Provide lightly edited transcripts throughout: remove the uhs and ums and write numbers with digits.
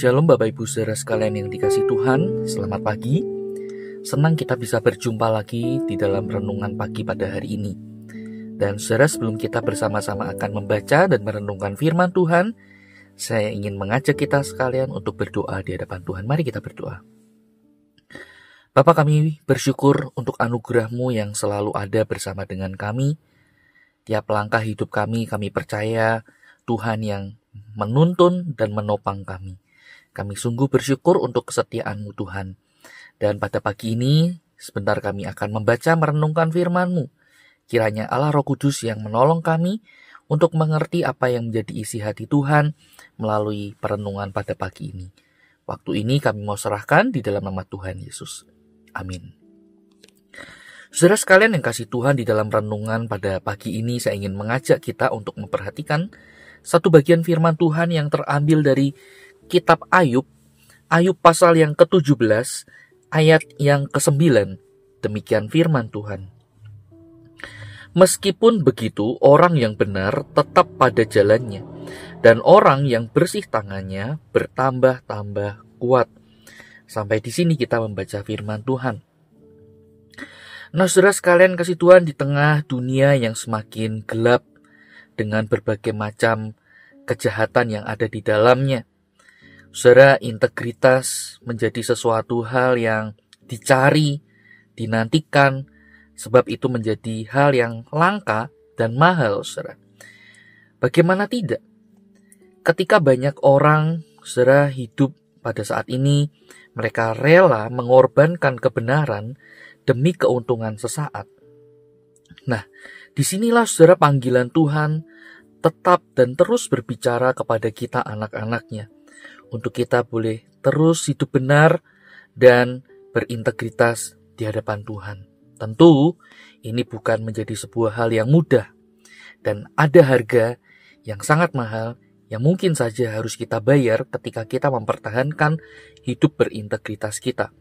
Shalom Bapak Ibu Saudara sekalian yang dikasihi Tuhan, selamat pagi. Senang kita bisa berjumpa lagi di dalam renungan pagi pada hari ini. Dan saudara, sebelum kita bersama-sama akan membaca dan merenungkan firman Tuhan, saya ingin mengajak kita sekalian untuk berdoa di hadapan Tuhan. Mari kita berdoa. Bapa, kami bersyukur untuk anugerah-Mu yang selalu ada bersama dengan kami. Tiap langkah hidup kami percaya Tuhan yang menuntun dan menopang kami. Kami sungguh bersyukur untuk kesetiaan-Mu Tuhan. Dan pada pagi ini, sebentar kami akan membaca merenungkan firman-Mu. Kiranya Allah Roh Kudus yang menolong kami untuk mengerti apa yang menjadi isi hati Tuhan melalui perenungan pada pagi ini. Waktu ini kami mau serahkan di dalam nama Tuhan Yesus. Amin. Saudara sekalian yang kasih Tuhan, di dalam renungan pada pagi ini saya ingin mengajak kita untuk memperhatikan satu bagian firman Tuhan yang terambil dari kitab Ayub pasal yang ke-17, ayat yang ke-9. Demikian firman Tuhan. Meskipun begitu, orang yang benar tetap pada jalannya, dan orang yang bersih tangannya bertambah-tambah kuat. Sampai di sini kita membaca firman Tuhan. Nah, saudara sekalian kasih Tuhan, di tengah dunia yang semakin gelap dengan berbagai macam kejahatan yang ada di dalamnya, saudara, integritas menjadi sesuatu hal yang dicari, dinantikan, sebab itu menjadi hal yang langka dan mahal, saudara. Bagaimana tidak? Ketika banyak orang, saudara, hidup pada saat ini, mereka rela mengorbankan kebenaran demi keuntungan sesaat. Nah, disinilah saudara panggilan Tuhan tetap dan terus berbicara kepada kita anak-anaknya, untuk kita boleh terus hidup benar dan berintegritas di hadapan Tuhan. Tentu ini bukan menjadi sebuah hal yang mudah, dan ada harga yang sangat mahal yang mungkin saja harus kita bayar ketika kita mempertahankan hidup berintegritas kita.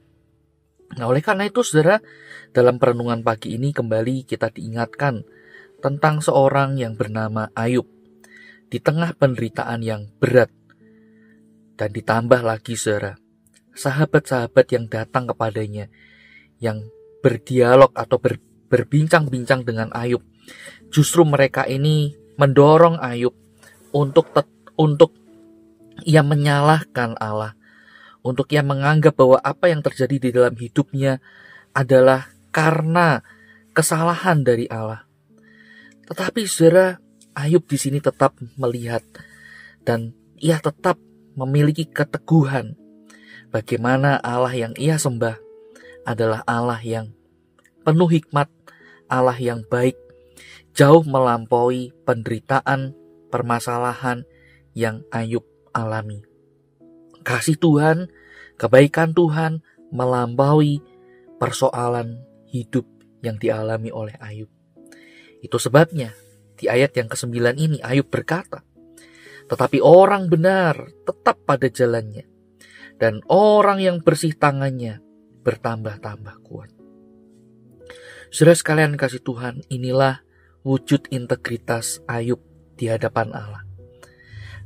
Nah, oleh karena itu saudara, dalam perenungan pagi ini kembali kita diingatkan tentang seorang yang bernama Ayub di tengah penderitaan yang berat. Dan ditambah lagi saudara, sahabat-sahabat yang datang kepadanya, yang berdialog atau berbincang-bincang dengan Ayub. Justru mereka ini mendorong Ayub untuk ia menyalahkan Allah, untuk ia menganggap bahwa apa yang terjadi di dalam hidupnya adalah karena kesalahan dari Allah. Tetapi saudara, Ayub di sini tetap melihat dan ia tetap memiliki keteguhan bagaimana Allah yang ia sembah adalah Allah yang penuh hikmat, Allah yang baik, jauh melampaui penderitaan, permasalahan yang Ayub alami. Kasih Tuhan, kebaikan Tuhan melampaui persoalan hidup yang dialami oleh Ayub. Itu sebabnya di ayat yang ke-9 ini Ayub berkata, tetapi orang benar tetap pada jalannya, dan orang yang bersih tangannya bertambah-tambah kuat. Saudara sekalian kasih Tuhan, inilah wujud integritas Ayub di hadapan Allah.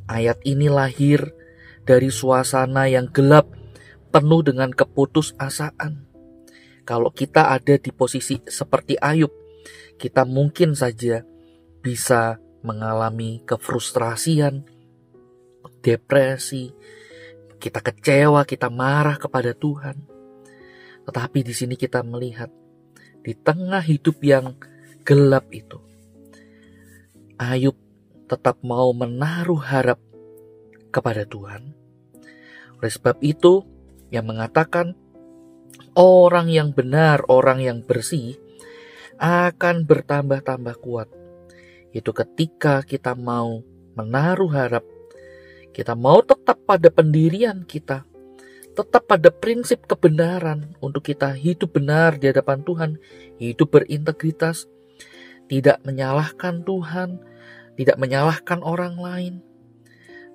Ayat ini lahir dari suasana yang gelap, penuh dengan keputusasaan. Kalau kita ada di posisi seperti Ayub, kita mungkin saja bisa mengalami kefrustrasian, depresi, kita kecewa, kita marah kepada Tuhan. Tetapi di sini kita melihat di tengah hidup yang gelap itu, Ayub tetap mau menaruh harap kepada Tuhan. Oleh sebab itu, yang mengatakan orang yang benar, orang yang bersih akan bertambah-tambah kuat. Itu ketika kita mau menaruh harap, kita mau tetap pada pendirian kita, tetap pada prinsip kebenaran untuk kita hidup benar di hadapan Tuhan, hidup berintegritas, tidak menyalahkan Tuhan, tidak menyalahkan orang lain.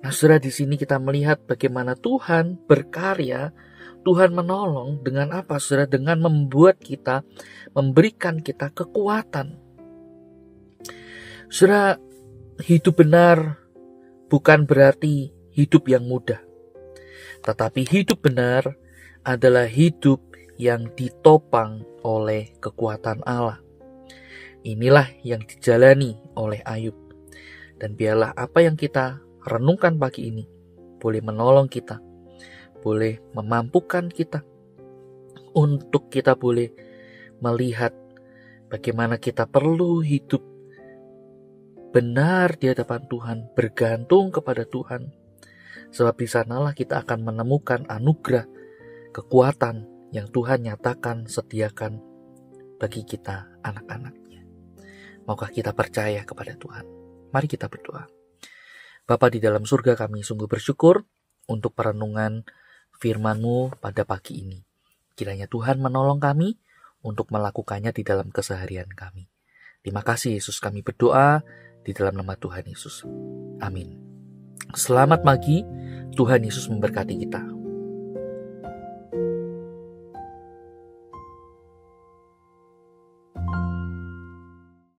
Nah, saudara, di sini kita melihat bagaimana Tuhan berkarya, Tuhan menolong dengan apa, saudara? Dengan membuat kita, memberikan kita kekuatan. Saudara, hidup benar bukan berarti hidup yang mudah. Tetapi hidup benar adalah hidup yang ditopang oleh kekuatan Allah. Inilah yang dijalani oleh Ayub. Dan biarlah apa yang kita renungkan pagi ini boleh menolong kita, boleh memampukan kita untuk kita boleh melihat bagaimana kita perlu hidup benar di hadapan Tuhan, bergantung kepada Tuhan. Sebab di sanalah kita akan menemukan anugerah, kekuatan yang Tuhan nyatakan sediakan bagi kita anak-anaknya. Maukah kita percaya kepada Tuhan? Mari kita berdoa. Bapa di dalam surga, kami sungguh bersyukur untuk perenungan firman-Mu pada pagi ini. Kiranya Tuhan menolong kami untuk melakukannya di dalam keseharian kami. Terima kasih Yesus, kami berdoa di dalam nama Tuhan Yesus. Amin. Selamat pagi, Tuhan Yesus memberkati kita.